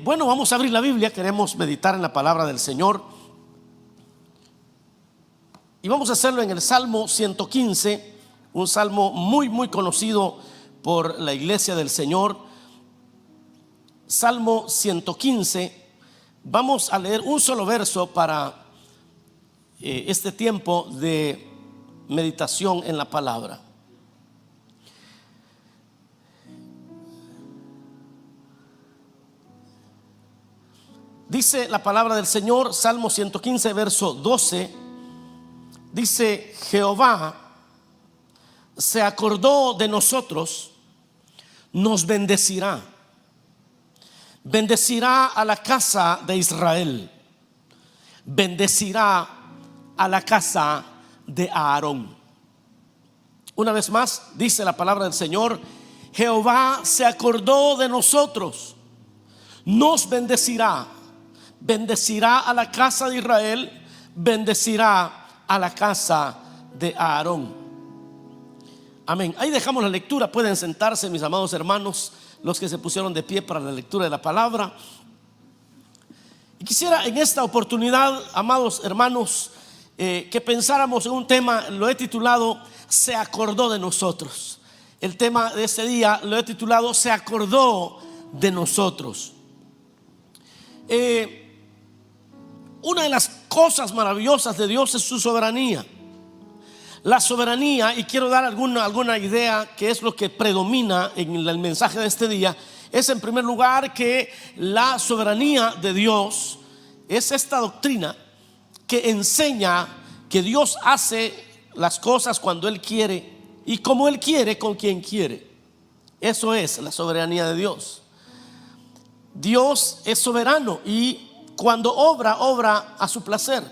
Bueno, vamos a abrir la Biblia, queremos meditar en la palabra del Señor. Y vamos a hacerlo en el Salmo 115, un salmo muy conocido por la iglesia del Señor. Salmo 115, vamos a leer un solo verso para este tiempo de meditación en la palabra. Dice la palabra del Señor, Salmo 115, verso 12, dice: Jehová se acordó de nosotros, nos bendecirá, bendecirá a la casa de Israel, bendecirá a la casa de Aarón. Una vez más, dice la palabra del Señor: Jehová se acordó de nosotros, nos bendecirá, bendecirá a la casa de Israel, bendecirá a la casa de Aarón. Amén. Ahí dejamos la lectura. Pueden sentarse, mis amados hermanos, los que se pusieron de pie para la lectura de la palabra. Y quisiera en esta oportunidad, amados hermanos, que pensáramos en un tema. Lo he titulado Se acordó de nosotros. El tema de este día lo he titulado Se acordó de nosotros. Una de las cosas maravillosas de Dios es su soberanía. La soberanía, y quiero dar alguna idea que es lo que predomina en el mensaje de este día, es en primer lugar que la soberanía de Dios es esta doctrina que enseña que Dios hace las cosas cuando Él quiere y como Él quiere, con quien quiere. Eso es la soberanía de Dios. Dios es soberano y cuando obra a su placer,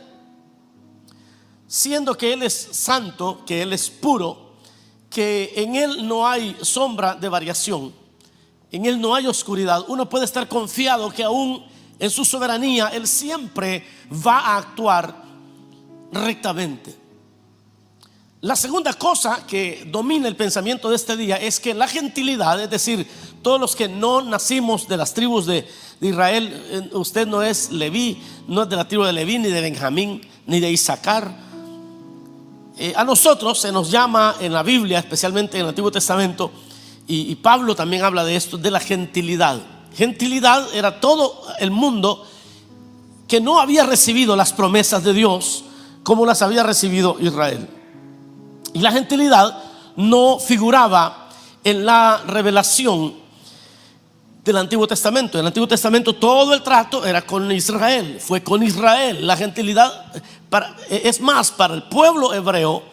siendo que Él es santo, que Él es puro, que en Él no hay sombra de variación, en Él no hay oscuridad. Uno puede estar confiado que aún en su soberanía Él siempre va a actuar rectamente. La segunda cosa que domina el pensamiento de este día es que la gentilidad, es decir, todos los que no nacimos de las tribus de Israel, usted no es Leví, no es de la tribu de Leví, ni de Benjamín, ni de Isaacar. A nosotros se nos llama en la Biblia, especialmente en el Antiguo Testamento, y Pablo también habla de esto, de la gentilidad. Gentilidad era todo el mundo que no había recibido las promesas de Dios como las había recibido Israel. Y la gentilidad no figuraba en la revelación del Antiguo Testamento. En el Antiguo Testamento todo el trato era con Israel, fue con Israel. La gentilidad, es más, para el pueblo hebreo,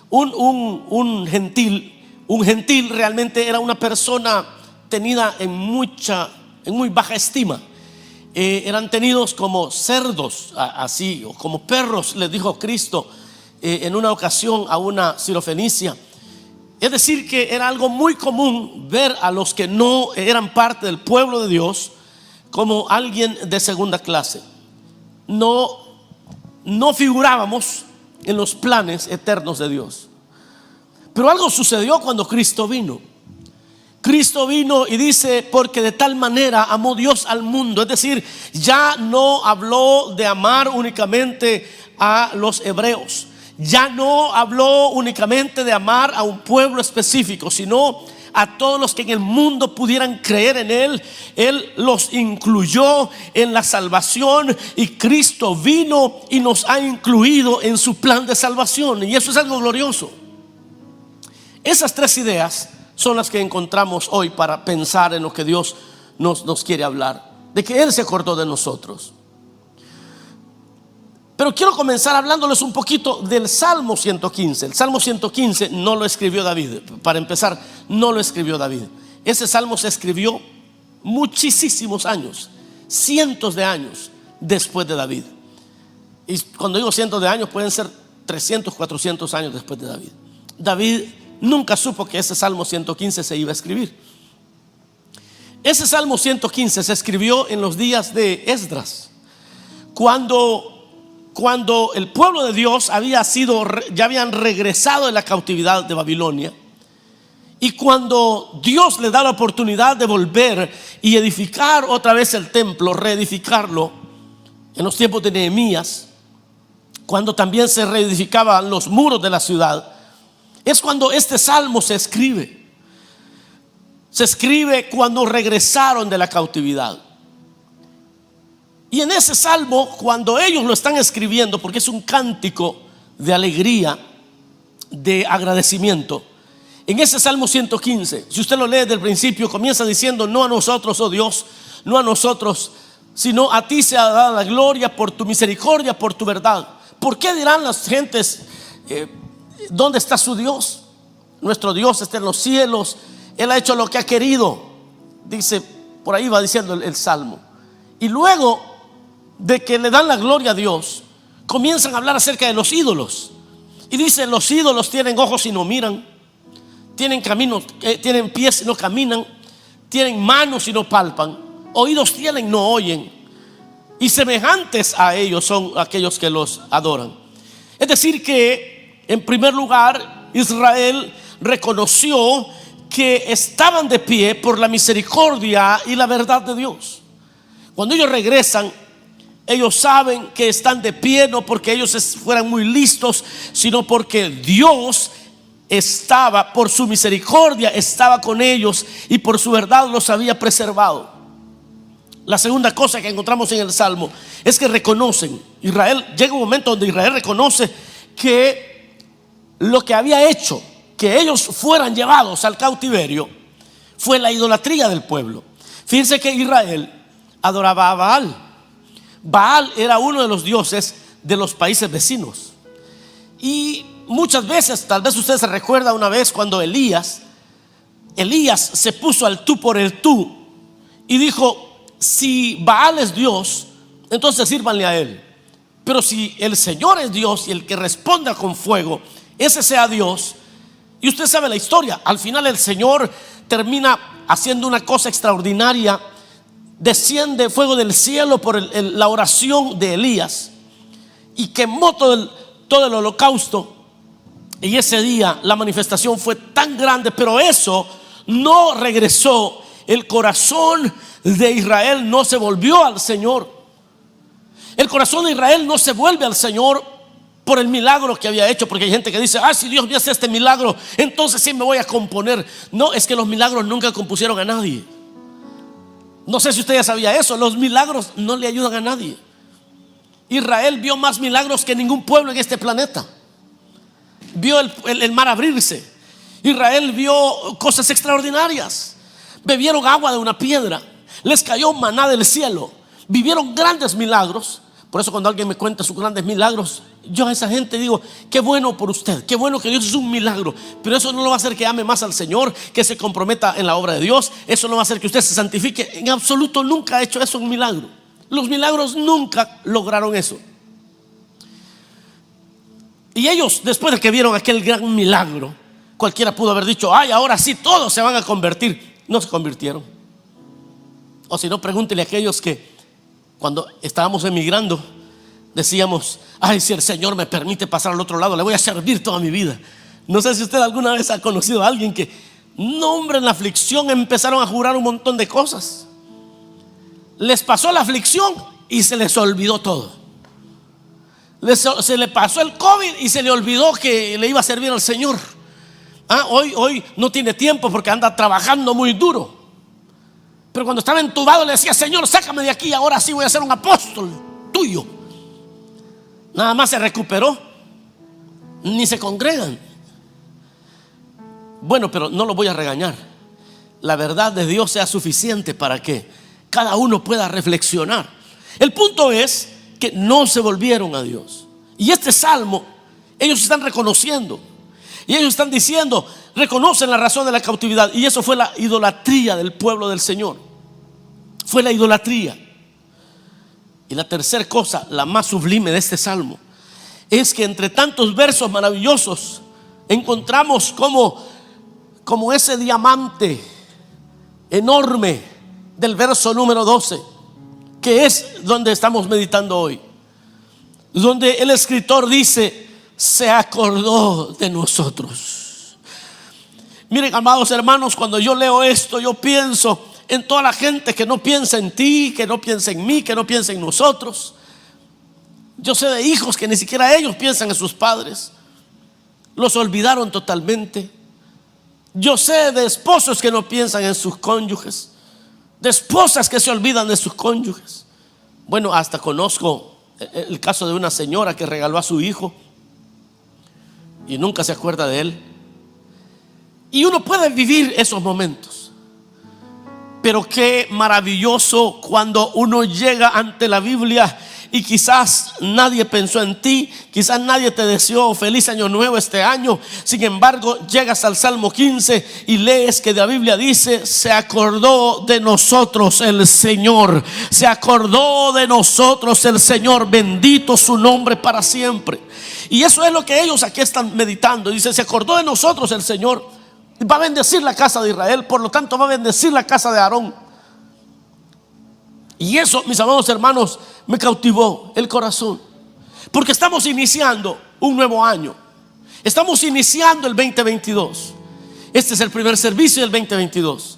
un gentil realmente era una persona tenida en muy baja estima. Eran tenidos como cerdos, así, o como perros, les dijo Cristo en una ocasión a una sirofenicia. Es decir, que era algo muy común ver a los que no eran parte del pueblo de Dios como alguien de segunda clase. No figurábamos en los planes eternos de Dios. Pero algo sucedió cuando Cristo vino. Cristo vino y dice: porque de tal manera amó Dios al mundo. Es decir, ya no habló de amar únicamente a los hebreos. Ya no habló únicamente de amar a un pueblo específico, sino a todos los que en el mundo pudieran creer en Él. Él los incluyó en la salvación y Cristo vino y nos ha incluido en su plan de salvación. Y eso es algo glorioso. Esas tres ideas son las que encontramos hoy para pensar en lo que Dios nos quiere hablar, de que Él se acordó de nosotros. Pero quiero comenzar hablándoles un poquito del Salmo 115. El Salmo 115 no lo escribió David. Para empezar, no lo escribió David. Ese salmo se escribió muchísimos años, cientos de años después de David. Y cuando digo cientos de años, pueden ser 300, 400 años después de David. David nunca supo que ese Salmo 115 se iba a escribir. Ese Salmo 115 se escribió en los días de Esdras, cuando el pueblo de Dios ya habían regresado de la cautividad de Babilonia, Y cuando Dios le da la oportunidad de volver y edificar otra vez el templo, reedificarlo, en los tiempos de Nehemías, cuando también se reedificaban los muros de la ciudad, es cuando este salmo se escribe. Se escribe cuando regresaron de la cautividad. Y en ese salmo, cuando ellos lo están escribiendo, porque es un cántico de alegría, de agradecimiento, en ese Salmo 115, si usted lo lee desde el principio, comienza diciendo: no a nosotros, oh Dios, no a nosotros, sino a ti sea dada la gloria por tu misericordia, por tu verdad. ¿Por qué dirán las gentes, dónde está su Dios? Nuestro Dios está en los cielos, Él ha hecho lo que ha querido. Dice, por ahí va diciendo el Salmo. Y luego de que le dan la gloria a Dios, comienzan a hablar acerca de los ídolos. Y dice: los ídolos tienen ojos y no miran, tienen caminos, tienen pies y no caminan, tienen manos y no palpan, oídos tienen y no oyen, y semejantes a ellos son aquellos que los adoran. Es decir que, en primer lugar, Israel reconoció que estaban de pie por la misericordia y la verdad de Dios. Cuando ellos regresan, ellos saben que están de pie no porque ellos fueran muy listos, sino porque Dios estaba, por su misericordia, estaba con ellos y por su verdad los había preservado. La segunda cosa que encontramos en el Salmo es que reconocen, Israel, llega un momento donde Israel reconoce que lo que había hecho que ellos fueran llevados al cautiverio fue la idolatría del pueblo. Fíjense que Israel adoraba a Baal. Baal era uno de los dioses de los países vecinos. Y muchas veces, tal vez usted se recuerda una vez cuando Elías se puso al tú por el tú y dijo: si Baal es Dios, entonces sírvanle a él. Pero si el Señor es Dios y el que responda con fuego, ese sea Dios. Y usted sabe la historia. Al final el Señor termina haciendo una cosa extraordinaria. Desciende fuego del cielo por la oración de Elías y quemó todo el holocausto. Y ese día la manifestación fue tan grande, pero eso no regresó. El corazón de Israel no se volvió al Señor. El corazón de Israel no se vuelve al Señor por el milagro que había hecho, porque hay gente que dice: si Dios me hace este milagro, entonces sí me voy a componer. No, es que los milagros nunca compusieron a nadie. No sé si usted ya sabía eso. Los milagros no le ayudan a nadie. Israel vio más milagros que ningún pueblo en este planeta. Vio el mar abrirse. Israel vio cosas extraordinarias. Bebieron agua de una piedra. Les cayó maná del cielo. Vivieron grandes milagros. Por eso cuando alguien me cuenta sus grandes milagros, yo a esa gente digo: qué bueno por usted, qué bueno que Dios es un milagro. Pero eso no lo va a hacer que ame más al Señor, que se comprometa en la obra de Dios. Eso no va a hacer que usted se santifique. En absoluto nunca ha hecho eso un milagro. Los milagros nunca lograron eso. Y ellos, después de que vieron aquel gran milagro, cualquiera pudo haber dicho: ahora sí todos se van a convertir. No se convirtieron. O si no, pregúntele a aquellos que cuando estábamos emigrando decíamos: si el Señor me permite pasar al otro lado, le voy a servir toda mi vida. No sé si usted alguna vez ha conocido a alguien que, no hombre, en la aflicción empezaron a jurar un montón de cosas. Les pasó la aflicción y se les olvidó todo. Se le pasó el COVID y se le olvidó que le iba a servir al Señor. Hoy no tiene tiempo porque anda trabajando muy duro. Pero cuando estaba entubado le decía: Señor, sácame de aquí, ahora sí voy a ser un apóstol tuyo. Nada más se recuperó, ni se congregan. Bueno, pero no lo voy a regañar. La verdad de Dios sea suficiente para que cada uno pueda reflexionar. El punto es que no se volvieron a Dios. Y este salmo, ellos están reconociendo. Y ellos están diciendo, reconocen la razón de la cautividad. Y eso fue la idolatría del pueblo del Señor. Fue la idolatría. Y la tercera cosa, la más sublime de este salmo, es que entre tantos versos maravillosos encontramos como ese diamante enorme del verso número 12, que es donde estamos meditando hoy, donde el escritor dice: se acordó de nosotros. Miren, amados hermanos, cuando yo leo esto, yo pienso en toda la gente que no piensa en ti, que no piensa en mí, que no piensa en nosotros. Yo sé de hijos que ni siquiera ellos piensan en sus padres, los olvidaron totalmente. Yo sé de esposos que no piensan en sus cónyuges, de esposas que se olvidan de sus cónyuges. Bueno, hasta conozco el caso de una señora que regaló a su hijo y nunca se acuerda de él. Y uno puede vivir esos momentos, pero qué maravilloso cuando uno llega ante la Biblia y quizás nadie pensó en ti, quizás nadie te deseó feliz año nuevo este año. Sin embargo, llegas al Salmo 15 y lees que la Biblia dice: se acordó de nosotros el Señor, se acordó de nosotros el Señor, bendito su nombre para siempre. Y eso es lo que ellos aquí están meditando. Dice: se acordó de nosotros el Señor, va a bendecir la casa de Israel, por lo tanto va a bendecir la casa de Aarón. Y eso, mis amados hermanos, me cautivó el corazón, porque estamos iniciando un nuevo año. Estamos iniciando el 2022. Este es el primer servicio del 2022.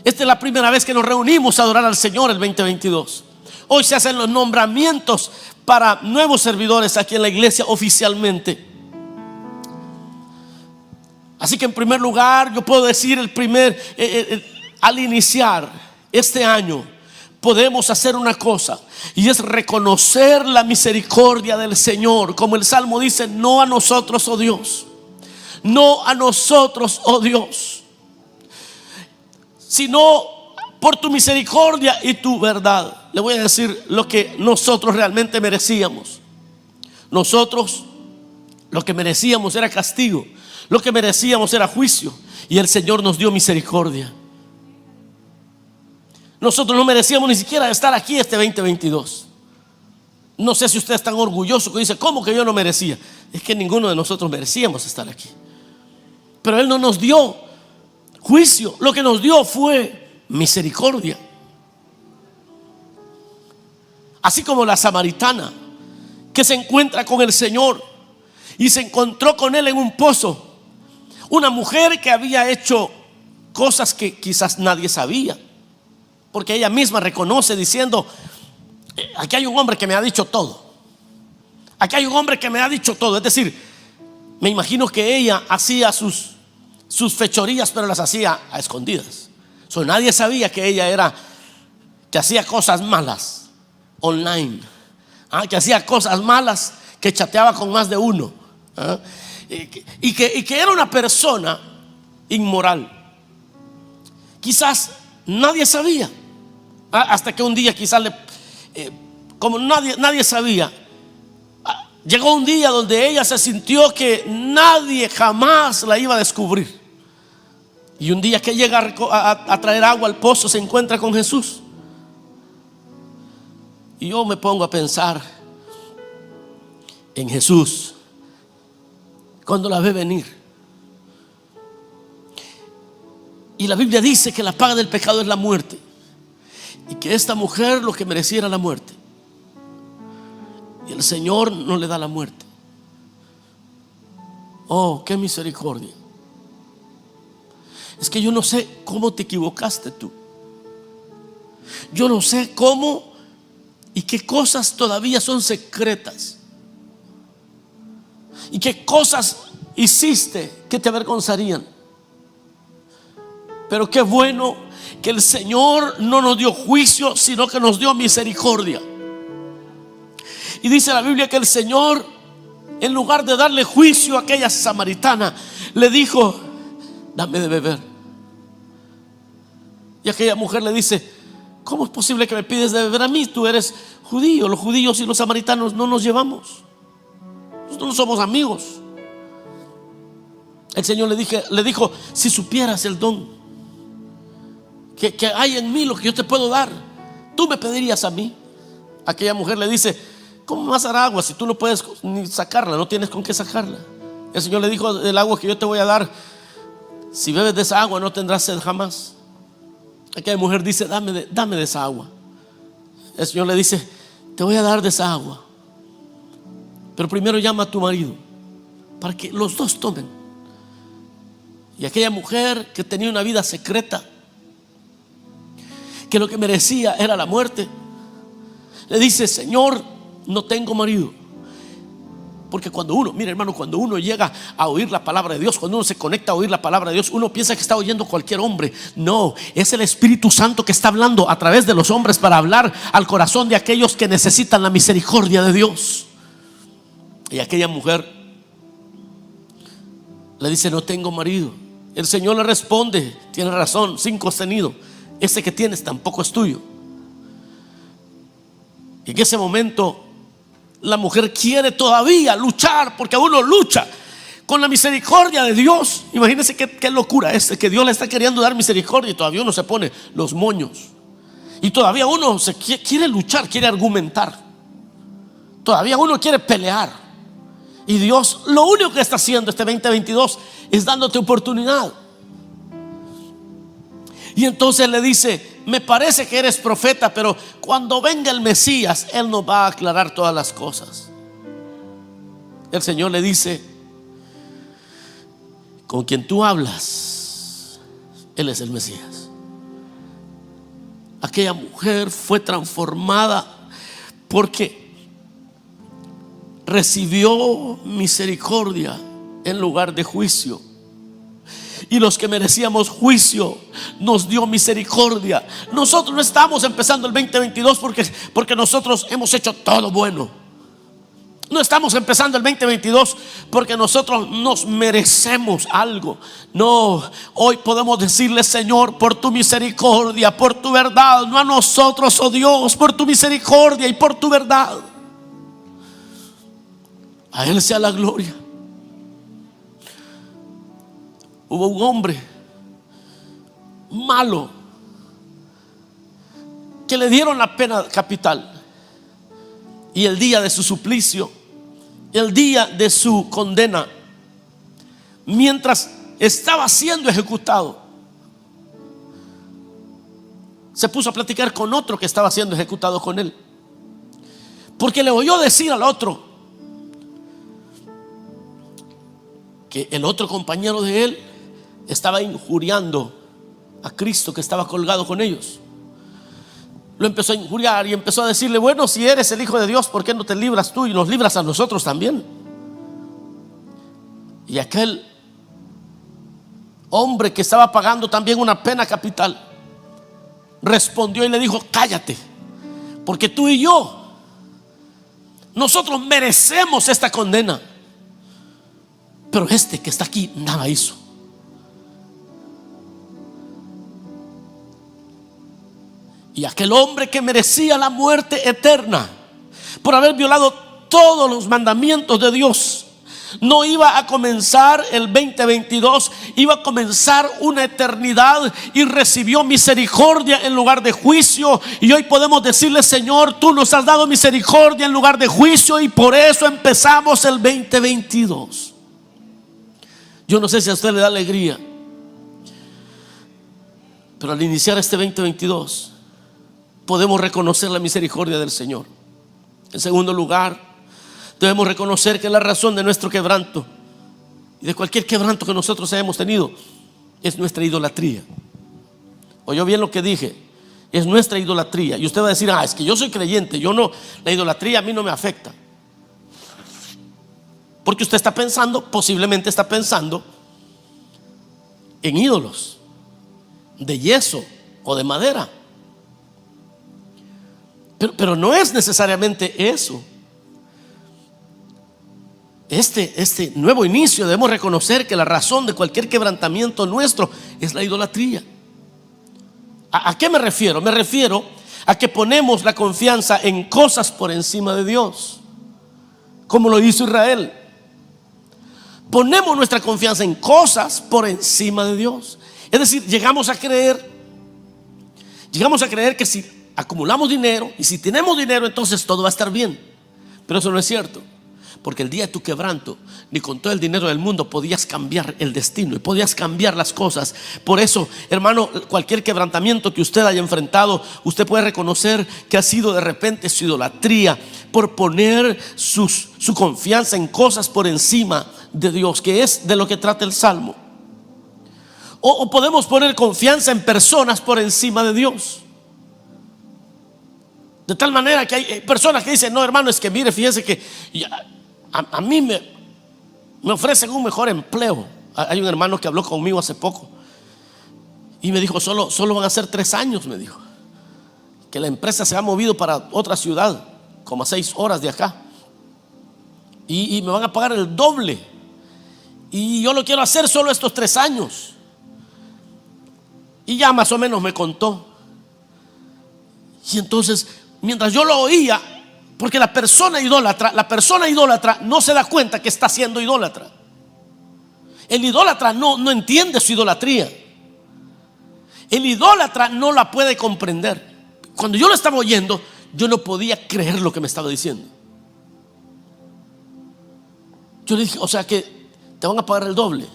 Esta es la primera vez que nos reunimos a adorar al Señor el 2022. Hoy se hacen los nombramientos para nuevos servidores aquí en la iglesia oficialmente. Así que en primer lugar yo puedo decir al iniciar este año podemos hacer una cosa, y es reconocer la misericordia del Señor. Como el Salmo dice: no a nosotros, oh Dios, no a nosotros, oh Dios, sino por tu misericordia y tu verdad. Le voy a decir lo que nosotros realmente merecíamos. Nosotros lo que merecíamos era castigo, lo que merecíamos era juicio, y el Señor nos dio misericordia. Nosotros no merecíamos ni siquiera estar aquí este 2022. No sé si usted es tan orgulloso que dice: ¿cómo que yo no merecía? Es que ninguno de nosotros merecíamos estar aquí. Pero Él no nos dio juicio, lo que nos dio fue misericordia. Así como la samaritana que se encuentra con el Señor y se encontró con Él en un pozo. Una mujer que había hecho cosas que quizás nadie sabía, porque ella misma reconoce diciendo: aquí hay un hombre que me ha dicho todo. Aquí hay un hombre que me ha dicho todo. Es decir, me imagino que ella hacía sus fechorías, pero las hacía a escondidas. Nadie sabía que ella que hacía cosas malas online, que hacía cosas malas, que chateaba con más de uno, y que era una persona inmoral. Quizás nadie sabía, hasta que un día quizás como nadie sabía, llegó un día donde ella se sintió que nadie jamás la iba a descubrir. Y un día que llega a traer agua al pozo, se encuentra con Jesús. Y yo me pongo a pensar en Jesús cuando la ve venir. Y la Biblia dice que la paga del pecado es la muerte, y que esta mujer lo que merecía era la muerte, y el Señor no le da la muerte. Oh, qué misericordia. Es que yo no sé cómo te equivocaste tú. Yo no sé cómo y qué cosas todavía son secretas, y qué cosas hiciste que te avergonzarían. Pero qué bueno que el Señor no nos dio juicio, sino que nos dio misericordia. Y dice la Biblia que el Señor, en lugar de darle juicio a aquella samaritana, le dijo: dame de beber. Y aquella mujer le dice: ¿cómo es posible que me pides de beber a mí? Tú eres judío. Los judíos y los samaritanos no nos llevamos. Nosotros no somos amigos. El Señor le dijo: si supieras el don que hay en mí, lo que yo te puedo dar, tú me pedirías a mí. Aquella mujer le dice: ¿cómo me vas a dar agua si tú no puedes ni sacarla? No tienes con qué sacarla. El Señor le dijo: el agua que yo te voy a dar, si bebes de esa agua no tendrás sed jamás. Aquella mujer dice: dame de esa agua. El Señor le dice: te voy a dar de esa agua, pero primero llama a tu marido para que los dos tomen. Y aquella mujer que tenía una vida secreta, que lo que merecía era la muerte, le dice: Señor, no tengo marido. Porque cuando uno, mire hermano, cuando uno llega a oír la palabra de Dios, cuando uno se conecta a oír la palabra de Dios, uno piensa que está oyendo cualquier hombre. No, es el Espíritu Santo que está hablando a través de los hombres para hablar al corazón de aquellos que necesitan la misericordia de Dios. Y aquella mujer le dice: no tengo marido. El Señor le responde: tiene razón, 5 has tenido, ese que tienes tampoco es tuyo. Y en ese momento la mujer quiere todavía luchar, porque uno lucha con la misericordia de Dios. Imagínense qué locura es que Dios le está queriendo dar misericordia y todavía uno se pone los moños. Y todavía uno quiere luchar, quiere argumentar. Todavía uno quiere pelear. Y Dios lo único que está haciendo este 2022 es dándote oportunidad. Y entonces le dice: me parece que eres profeta, pero cuando venga el Mesías, Él nos va a aclarar todas las cosas. El Señor le dice: con quien tú hablas, Él es el Mesías. Aquella mujer fue transformada porque recibió misericordia en lugar de juicio. Y los que merecíamos juicio, nos dio misericordia. Nosotros no estamos empezando el 2022 porque nosotros hemos hecho todo bueno. No estamos empezando el 2022 porque nosotros nos merecemos algo. No, hoy podemos decirle: Señor, por tu misericordia, por tu verdad, no a nosotros, oh Dios, por tu misericordia y por tu verdad. A Él sea la gloria. Hubo un hombre malo que le dieron la pena capital, y el día de su suplicio, el día de su condena, mientras estaba siendo ejecutado, se puso a platicar con otro que estaba siendo ejecutado con él, porque le oyó decir al otro que el otro compañero de él estaba injuriando a Cristo que estaba colgado con ellos. Lo empezó a injuriar y empezó a decirle: bueno, si eres el Hijo de Dios, ¿por qué no te libras tú y nos libras a nosotros también? Y aquel hombre que estaba pagando también una pena capital respondió y le dijo: cállate, porque tú y yo, nosotros merecemos esta condena, pero este que está aquí nada hizo. Y aquel hombre que merecía la muerte eterna por haber violado todos los mandamientos de Dios, no iba a comenzar el 2022, iba a comenzar una eternidad, y recibió misericordia en lugar de juicio. Y hoy podemos decirle: Señor, tú nos has dado misericordia en lugar de juicio, y por eso empezamos el 2022. Yo no sé si a usted le da alegría, pero al iniciar este 2022 podemos reconocer la misericordia del Señor. En segundo lugar, debemos reconocer que la razón de nuestro quebranto y de cualquier quebranto que nosotros hayamos tenido es nuestra idolatría. ¿Oyó bien lo que dije? Es nuestra idolatría. Y usted va a decir: es que yo soy creyente, yo no, la idolatría a mí no me afecta. Porque usted está pensando, posiblemente está pensando en ídolos de yeso o de madera. Pero no es necesariamente eso. Este nuevo inicio, debemos reconocer que la razón de cualquier quebrantamiento nuestro es la idolatría. ¿A qué me refiero? Me refiero a que ponemos la confianza en cosas por encima de Dios, como lo hizo Israel. Ponemos nuestra confianza en cosas por encima de Dios. Es decir, llegamos a creer que si acumulamos dinero y si tenemos dinero, entonces todo va a estar bien. Pero eso no es cierto, porque el día de tu quebranto, ni con todo el dinero del mundo podías cambiar el destino y podías cambiar las cosas. Por eso, hermano, cualquier quebrantamiento que usted haya enfrentado, usted puede reconocer que ha sido de repente su idolatría, por poner su confianza en cosas por encima de Dios, que es de lo que trata el Salmo. O podemos poner confianza en personas por encima de Dios. De tal manera que hay personas que dicen: no, hermano, es que mire, fíjese que a mí me ofrecen un mejor empleo. Hay un hermano que habló conmigo hace poco y me dijo: solo van a ser 3 años, me dijo, que la empresa se ha movido para otra ciudad, como a 6 horas de acá, y me van a pagar el doble, y yo lo quiero hacer solo estos 3 años. Y ya más o menos me contó. Y entonces, mientras yo lo oía, porque la persona idólatra no se da cuenta que está siendo idólatra. El idólatra no entiende su idolatría. El idólatra no la puede comprender. Cuando yo lo estaba oyendo, yo no podía creer lo que me estaba diciendo. Yo le dije: o sea que te van a pagar el doble,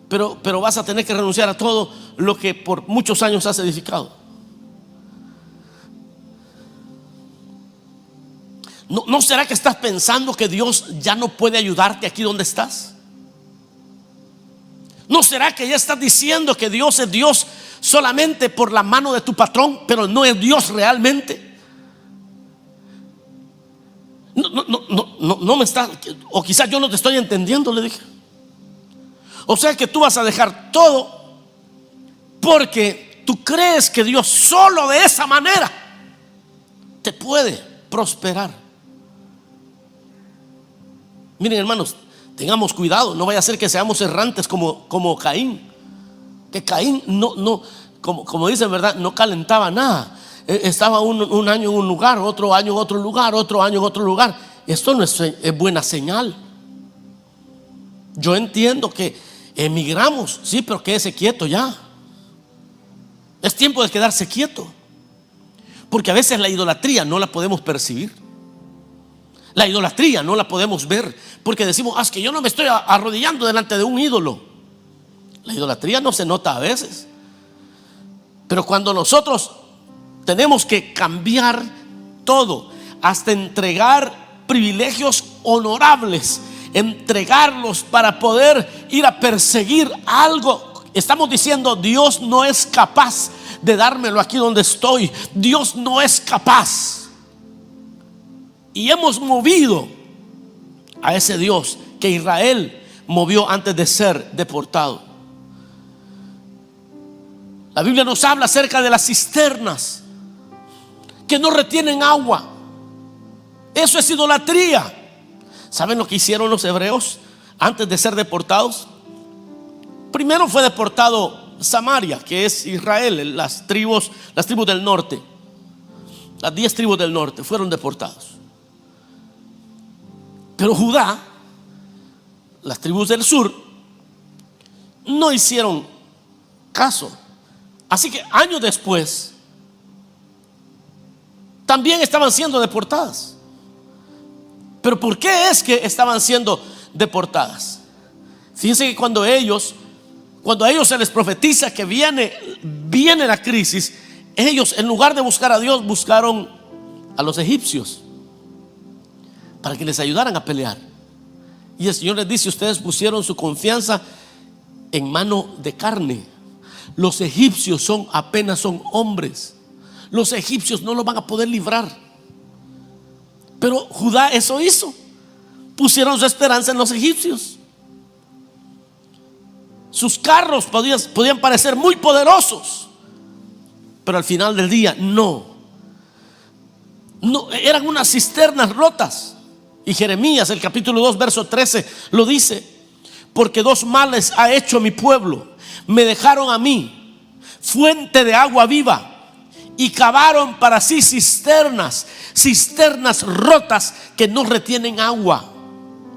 pero vas a tener que renunciar a todo lo que por muchos años has edificado. ¿No será que estás pensando que Dios ya no puede ayudarte aquí donde estás? ¿No será que ya estás diciendo que Dios es Dios solamente por la mano de tu patrón, pero no es Dios realmente? No me está, o quizás yo no te estoy entendiendo, le dije. O sea que tú vas a dejar todo porque tú crees que Dios solo de esa manera te puede prosperar. Miren, hermanos, tengamos cuidado, no vaya a ser que seamos errantes como Caín. Que Caín como dicen, ¿verdad?, no calentaba nada. Estaba un año en un lugar, otro año en otro lugar, otro año en otro lugar. Esto no es buena señal. Yo entiendo que emigramos, sí, pero quédese quieto ya. Es tiempo de quedarse quieto, porque a veces la idolatría no la podemos percibir. La idolatría no la podemos ver, porque decimos: es que yo no me estoy arrodillando delante de un ídolo. La idolatría no se nota a veces, pero cuando nosotros tenemos que cambiar todo, hasta entregar privilegios honorables, entregarlos para poder ir a perseguir algo, estamos diciendo: Dios no es capaz de dármelo aquí donde estoy. Dios no es capaz. Y hemos movido a ese Dios que Israel movió antes de ser deportado. La Biblia nos habla acerca de las cisternas que no retienen agua. Eso es idolatría. ¿Saben lo que hicieron los hebreos antes de ser deportados? Primero fue deportado Samaria, que es Israel, las tribus del norte. Las 10 tribus del norte fueron deportados. Pero Judá, las tribus del sur, no hicieron caso. Así que años después también estaban siendo deportadas. Pero ¿por qué es que estaban siendo deportadas? Fíjense que cuando a ellos se les profetiza que viene la crisis, ellos, en lugar de buscar a Dios, buscaron a los egipcios para que les ayudaran a pelear. Y el Señor les dice: ustedes pusieron su confianza en mano de carne. Los egipcios apenas son hombres. Los egipcios no los van a poder librar. Pero Judá eso hizo. Pusieron su esperanza en los egipcios. Sus carros podían parecer muy poderosos, pero al final del día no, eran unas cisternas rotas. Y Jeremías, el capítulo 2, verso 13 lo dice: porque 2 males ha hecho mi pueblo. Me dejaron a mí fuente de agua viva y cavaron para sí cisternas rotas que no retienen agua.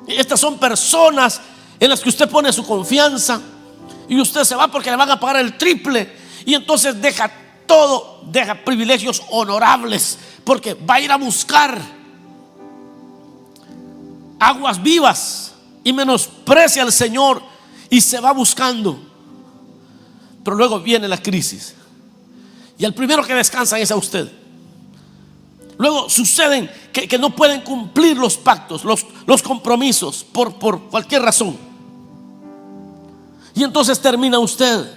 Estas son personas en las que usted pone su confianza y usted se va porque le van a pagar el triple, y entonces deja todo, deja privilegios honorables porque va a ir a buscar aguas vivas y menosprecia al Señor y se va buscando. Pero luego viene la crisis y el primero que descansa es a usted. Luego suceden que no pueden cumplir los pactos, los compromisos por cualquier razón. Y entonces termina usted,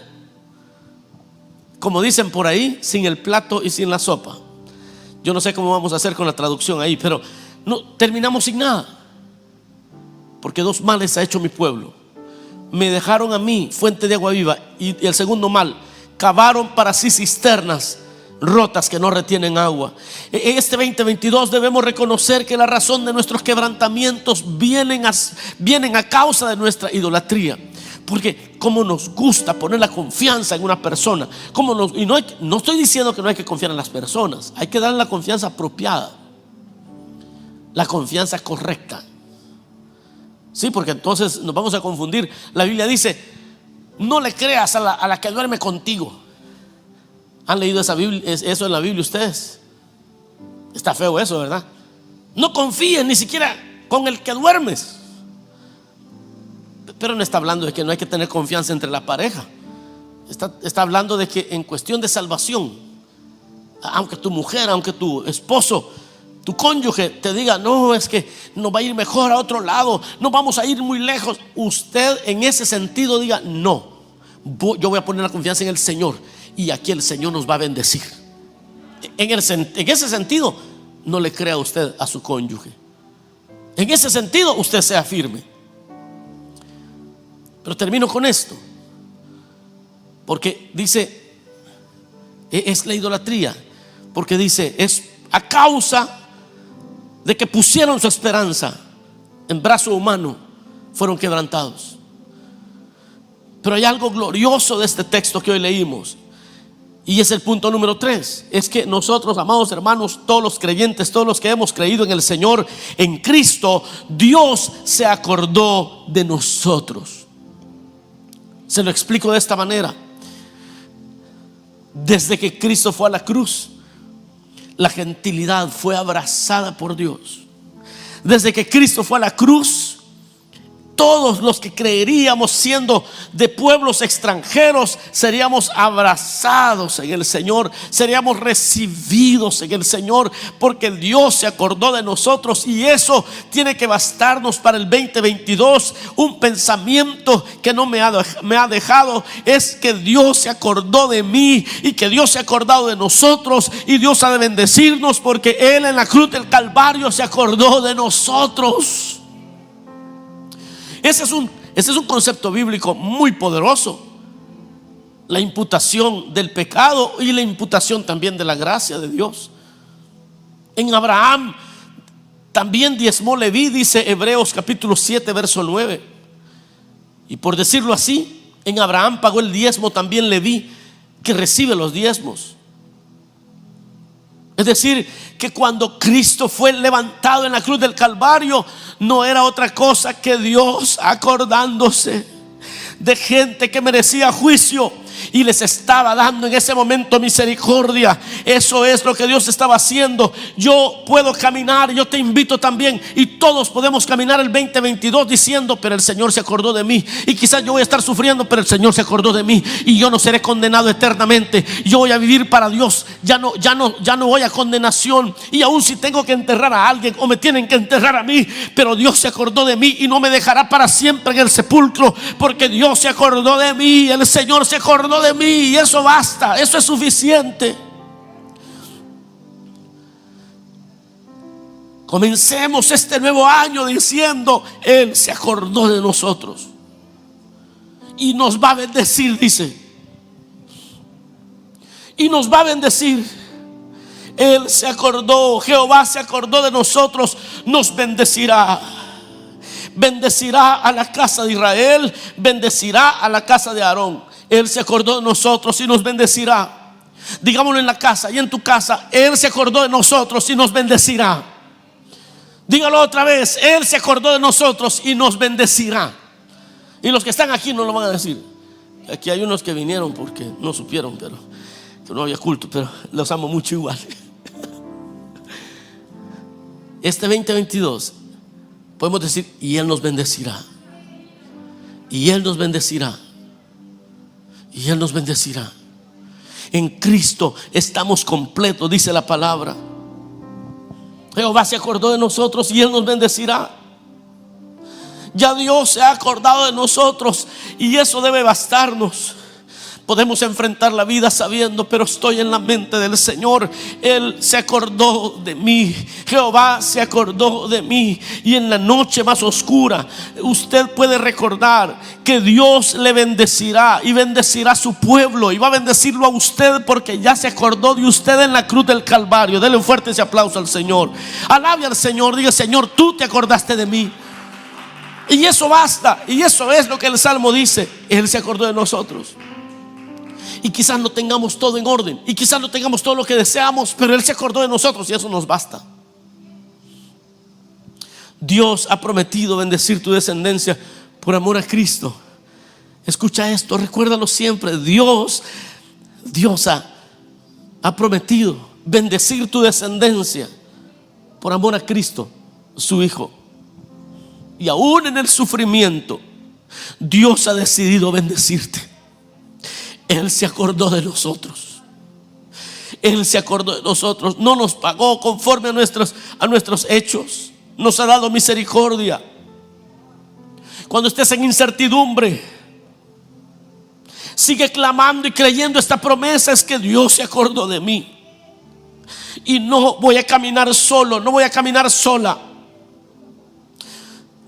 como dicen por ahí, sin el plato y sin la sopa. Yo no sé cómo vamos a hacer con la traducción ahí, pero no, terminamos sin nada. Porque dos males ha hecho mi pueblo: me dejaron a mí fuente de agua viva, y el segundo mal, cavaron para sí cisternas rotas que no retienen agua. En este 2022 debemos reconocer que la razón de nuestros quebrantamientos vienen a causa de nuestra idolatría. Porque como nos gusta poner la confianza en una persona, no estoy diciendo que no hay que confiar en las personas, hay que darle la confianza apropiada, la confianza correcta. Sí, porque entonces nos vamos a confundir. La Biblia dice: no le creas a la que duerme contigo. ¿Han leído eso en la Biblia ustedes? Está feo eso, ¿verdad? No confíes ni siquiera con el que duermes. Pero no está hablando de que no hay que tener confianza entre la pareja. Está hablando de que en cuestión de salvación, aunque tu mujer, aunque tu esposo, tu cónyuge te diga: no, es que nos va a ir mejor a otro lado, no vamos a ir muy lejos, usted en ese sentido diga: no, yo voy a poner la confianza en el Señor, y aquí el Señor nos va a bendecir. En ese sentido, no le crea usted a su cónyuge. En ese sentido, usted sea firme. Pero termino con esto, porque dice, es la idolatría, porque dice, es a causa de que pusieron su esperanza en brazo humano, fueron quebrantados. Pero hay algo glorioso de este texto que hoy leímos, y es el punto número 3. Es que nosotros, amados hermanos, todos los creyentes, todos los que hemos creído en el Señor, en Cristo, Dios se acordó de nosotros. Se lo explico de esta manera: desde que Cristo fue a la cruz, la gentilidad fue abrazada por Dios. Desde que Cristo fue a la cruz, todos los que creeríamos siendo de pueblos extranjeros seríamos abrazados en el Señor, seríamos recibidos en el Señor, porque Dios se acordó de nosotros. Y eso tiene que bastarnos para el 2022. Un pensamiento que no me ha dejado es que Dios se acordó de mí, y que Dios se ha acordado de nosotros, y Dios ha de bendecirnos, porque Él en la cruz del Calvario se acordó de nosotros. Ese es un concepto bíblico muy poderoso: la imputación del pecado y la imputación también de la gracia de Dios. En Abraham también diezmó Leví, dice Hebreos capítulo 7 verso 9. Y por decirlo así, en Abraham pagó el diezmo también Leví, que recibe los diezmos. Es decir, que cuando Cristo fue levantado en la cruz del Calvario, no era otra cosa que Dios acordándose de gente que merecía juicio, y les estaba dando en ese momento misericordia. Eso es lo que Dios estaba haciendo. Yo puedo caminar, yo te invito también, y todos podemos caminar el 2022 diciendo: pero el Señor se acordó de mí. Y quizás yo voy a estar sufriendo, pero el Señor se acordó de mí, y yo no seré condenado eternamente. Yo voy a vivir para Dios. Ya no voy a condenación. Y aun si tengo que enterrar a alguien, o me tienen que enterrar a mí, pero Dios se acordó de mí y no me dejará para siempre en el sepulcro, porque Dios se acordó de mí, el Señor se acordó de mí, y eso basta, eso es suficiente. Comencemos este nuevo año diciendo: Él se acordó de nosotros y nos va a bendecir, dice, y nos va a bendecir. Él se acordó, Jehová se acordó de nosotros, nos bendecirá. Bendecirá a la casa de Israel, bendecirá a la casa de Aarón. Él se acordó de nosotros y nos bendecirá. Digámoslo en la casa y en tu casa: Él se acordó de nosotros y nos bendecirá. Dígalo otra vez: Él se acordó de nosotros y nos bendecirá. Y los que están aquí no lo van a decir. Aquí hay unos que vinieron porque no supieron, pero que no había culto, pero los amo mucho igual. Este 2022 podemos decir: y Él nos bendecirá, y Él nos bendecirá, y Él nos bendecirá. En Cristo estamos completos, dice la palabra. Jehová se acordó de nosotros y Él nos bendecirá. Ya Dios se ha acordado de nosotros y eso debe bastarnos. Podemos enfrentar la vida sabiendo, pero estoy en la mente del Señor. Él se acordó de mí. Jehová se acordó de mí. Y en la noche más oscura usted puede recordar que Dios le bendecirá y bendecirá a su pueblo y va a bendecirlo a usted, porque ya se acordó de usted en la cruz del Calvario. Denle un fuerte ese aplauso al Señor. Alabe al Señor. Diga: Señor, tú te acordaste de mí. Y eso basta. Y eso es lo que el Salmo dice. Él se acordó de nosotros. Y quizás no tengamos todo en orden, y quizás no tengamos todo lo que deseamos, pero Él se acordó de nosotros y eso nos basta. Dios ha prometido bendecir tu descendencia por amor a Cristo. Escucha esto, recuérdalo siempre. Dios ha prometido bendecir tu descendencia por amor a Cristo, su Hijo. Y aún en el sufrimiento, Dios ha decidido bendecirte. Él se acordó de nosotros. Él se acordó de nosotros. No nos pagó conforme a nuestros hechos. Nos ha dado misericordia. Cuando estés en incertidumbre, sigue clamando y creyendo esta promesa: es que Dios se acordó de mí. Y no voy a caminar solo, no voy a caminar sola.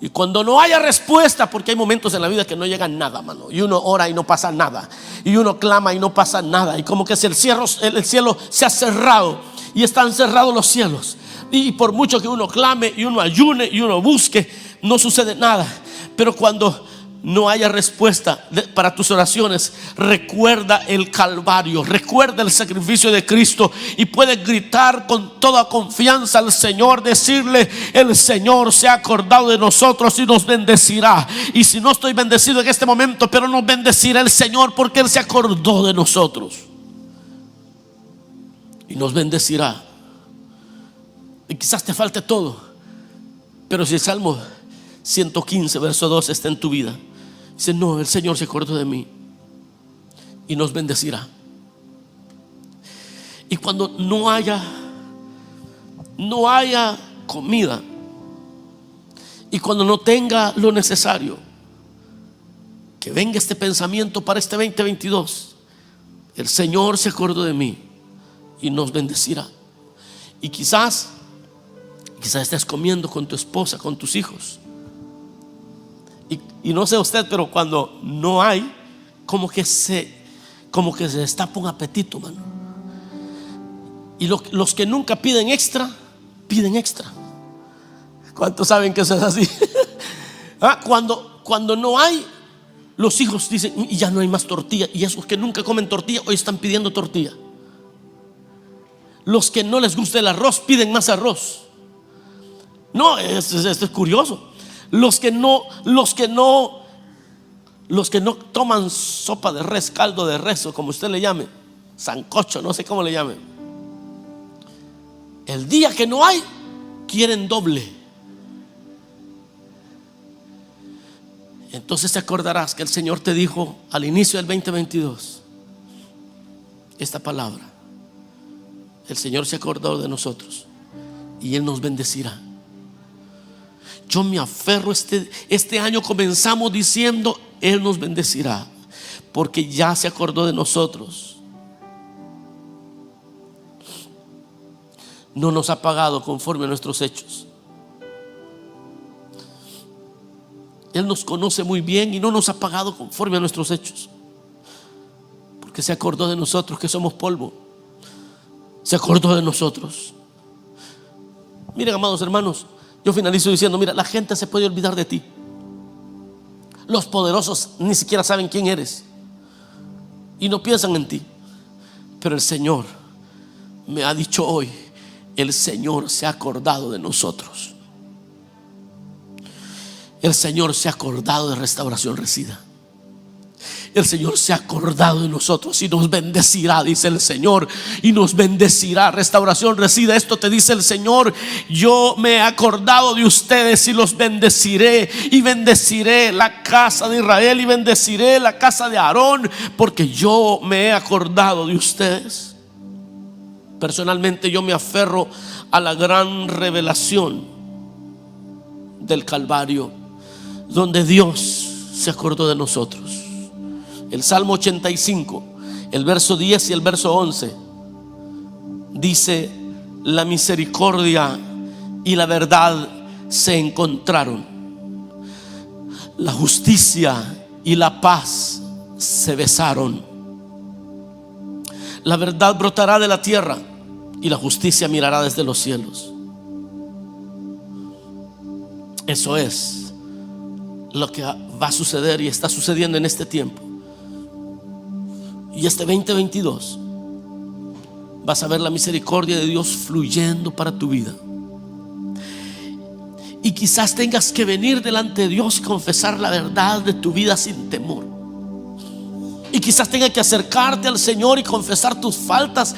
Y cuando no haya respuesta, porque hay momentos en la vida que no llega nada, mano, y uno ora y no pasa nada, y uno clama y no pasa nada, y como que si el cielo se ha cerrado y están cerrados los cielos, y por mucho que uno clame y uno ayune y uno busque, no sucede nada. Pero cuando no haya respuesta para tus oraciones, recuerda el Calvario, recuerda el sacrificio de Cristo, y puedes gritar con toda confianza al Señor, decirle: el Señor se ha acordado de nosotros y nos bendecirá. Y si no estoy bendecido en este momento, pero nos bendecirá el Señor, porque Él se acordó de nosotros y nos bendecirá. Y quizás te falte todo, pero si el Salmo 115 verso 2 está en tu vida, dice: no, el Señor se acordó de mí y nos bendecirá. Y cuando no haya comida, y cuando no tenga lo necesario, que venga este pensamiento para este 2022: el Señor se acordó de mí y nos bendecirá. Y quizás estés comiendo con tu esposa, con tus hijos, y no sé usted, pero cuando no hay, como que se destapa un apetito, mano. Y los que nunca piden extra, piden extra. ¿Cuántos saben que eso es así? Cuando no hay, los hijos dicen: y ya no hay más tortilla. Y esos que nunca comen tortilla, hoy están pidiendo tortilla. Los que no les gusta el arroz, piden más arroz. No, esto es curioso. Los que no toman sopa de res, caldo de res, o como usted le llame, sancocho, no sé cómo le llame, el día que no hay, quieren doble. Entonces te acordarás que el Señor te dijo al inicio del 2022 esta palabra: el Señor se acordó de nosotros y Él nos bendecirá. Yo me aferro, este año comenzamos diciendo: Él nos bendecirá, porque ya se acordó de nosotros. No nos ha pagado conforme a nuestros hechos. Él nos conoce muy bien y no nos ha pagado conforme a nuestros hechos, porque se acordó de nosotros, que somos polvo. Se acordó de nosotros. Miren, amados hermanos, yo finalizo diciendo: mira, la gente se puede olvidar de ti. Los poderosos ni siquiera saben quién eres y no piensan en ti. Pero el Señor me ha dicho hoy: el Señor se ha acordado de nosotros. El Señor se ha acordado de Restauración Resida. El Señor se ha acordado de nosotros y nos bendecirá, dice el Señor, y nos bendecirá. Restauración Resida, esto te dice el Señor: yo me he acordado de ustedes y los bendeciré, y bendeciré la casa de Israel y bendeciré la casa de Aarón, porque yo me he acordado de ustedes. Personalmente yo me aferro a la gran revelación del Calvario. donde Dios se acordó de nosotros. El Salmo 85, el verso 10 y el verso 11 dice: la misericordia y la verdad se encontraron, la justicia y la paz se besaron. La verdad brotará de la tierra y la justicia mirará desde los cielos. Eso es lo que va a suceder y está sucediendo en este tiempo. Y este 2022 vas a ver la misericordia de Dios fluyendo para tu vida. Y quizás tengas que venir delante de Dios y confesar la verdad de tu vida sin temor. Y quizás tengas que acercarte al Señor y confesar tus faltas,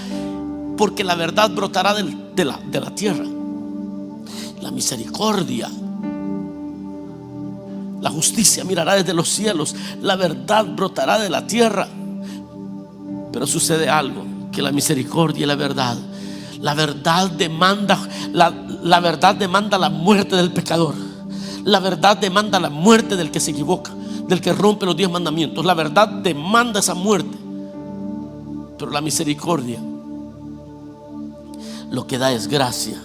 porque la verdad brotará de la tierra. La misericordia, la justicia mirará desde los cielos. La verdad brotará de la tierra. Pero sucede algo, que la misericordia y la verdad demanda la muerte del pecador. La verdad demanda la muerte del que se equivoca, del que rompe los 10 mandamientos. La verdad demanda esa muerte. Pero la misericordia lo que da es gracia.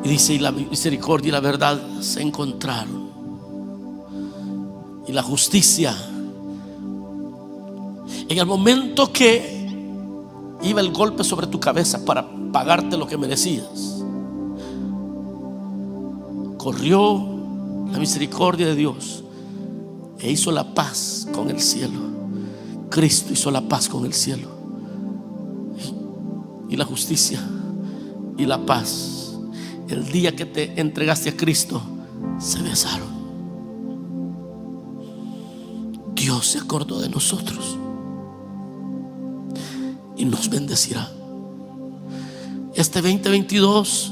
Y dice: y la misericordia y la verdad se encontraron. Y la justicia, en el momento que iba el golpe sobre tu cabeza para pagarte lo que merecías, corrió la misericordia de Dios e hizo la paz con el cielo. Cristo hizo la paz con el cielo. Y la justicia y la paz, el día que te entregaste a Cristo, se besaron. Dios se acordó de nosotros y nos bendecirá. Este 2022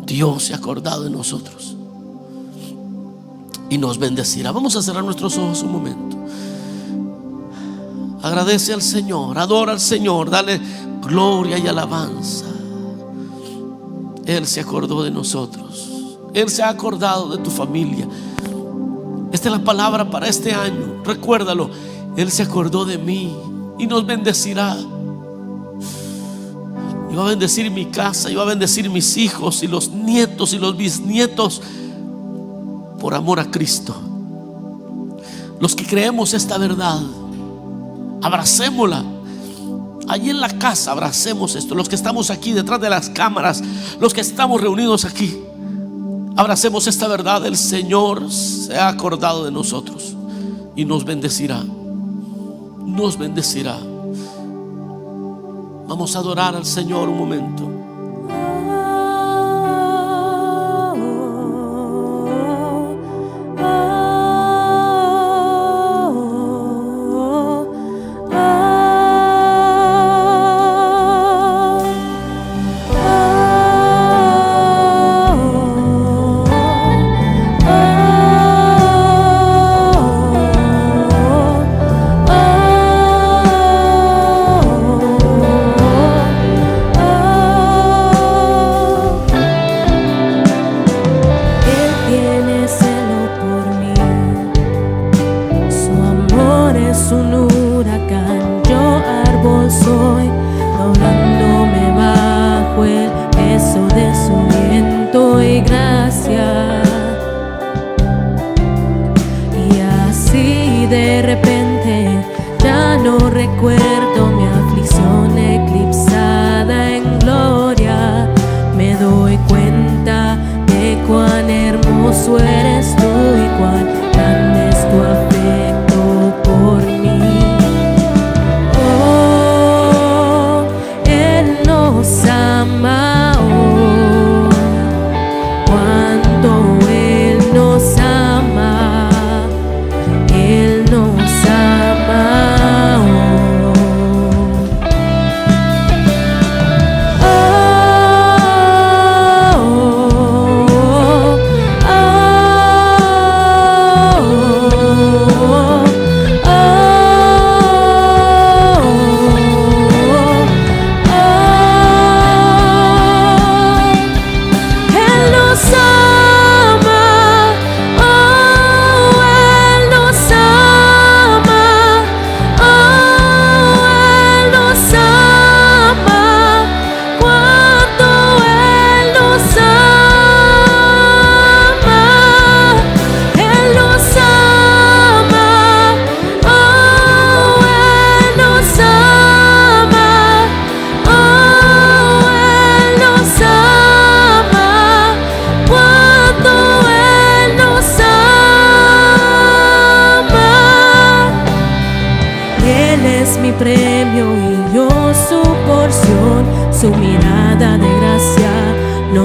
Dios se ha acordado de nosotros y nos bendecirá. Vamos a cerrar nuestros ojos un momento. Agradece al Señor, adora al Señor, dale gloria y alabanza. Él se acordó de nosotros. Él se ha acordado de tu familia. Esta es la palabra para este año. Recuérdalo. Él se acordó de mí y nos bendecirá. Y va a bendecir mi casa, y va a bendecir mis hijos y los nietos y los bisnietos, por amor a Cristo. Los que creemos esta verdad, abracémosla. Allí en la casa abracemos esto. Los que estamos aquí detrás de las cámaras, los que estamos reunidos aquí, abracemos esta verdad. El Señor se ha acordado de nosotros y nos bendecirá. Nos bendecirá. Vamos a adorar al Señor un momento.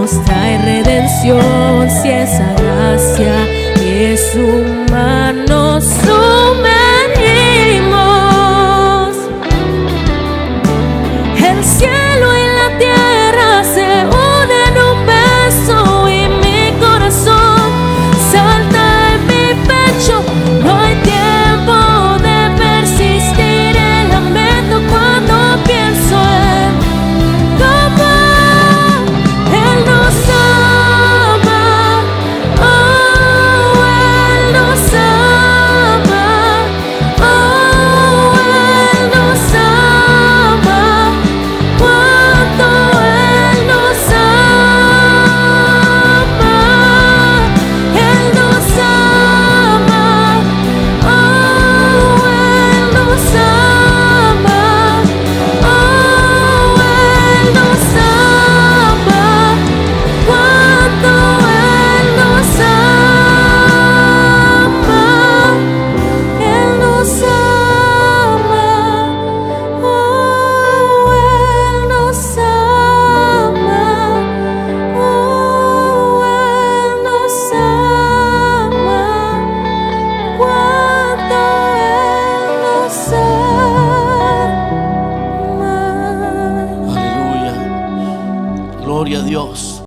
nos trae redención, si esa gracia es su mano.